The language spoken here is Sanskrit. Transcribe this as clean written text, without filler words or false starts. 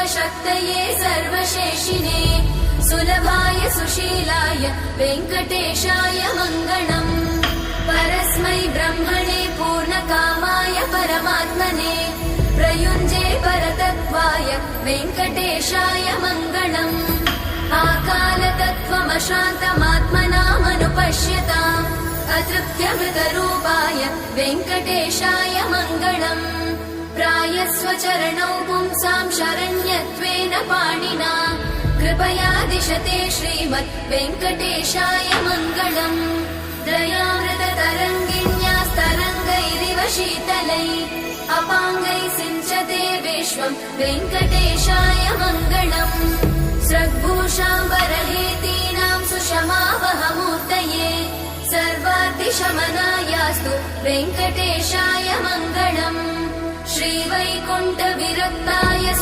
सर्वशक्तये सर्वशेषिने सुलभाय सुशीलाय वेङ्कटेशाय मङ्गलम्। परस्मै ब्रह्मणे पूर्णकामाय परमात्मने प्रयुञ्जे परतत्त्वाय वेङ्कटेशाय मङ्गलम्। आकालतत्त्वमशान्तमात्मनामनुपश्यताम् अतृप्त्यमृतरूपाय वेङ्कटेशाय मङ्गलम्। प्रायस्व चरणौ पुंसां शरण्यत्वेन पाणिना कृपया दिशते श्रीमद् वेङ्कटेशाय मङ्गलम्। दयामृततरङ्गिण्यास्तरङ्गैरिव शीतलै अपाङ्गैः सिञ्चते विश्वं वेङ्कटेशाय मङ्गलम्। स्रग्भूषाम्बरहेतीनां सुषमावहमूर्तये सर्वातिशमनायास्तु वेङ्कटेशाय मङ्गलम्। श्रीवैकुण्ठविरक्ताय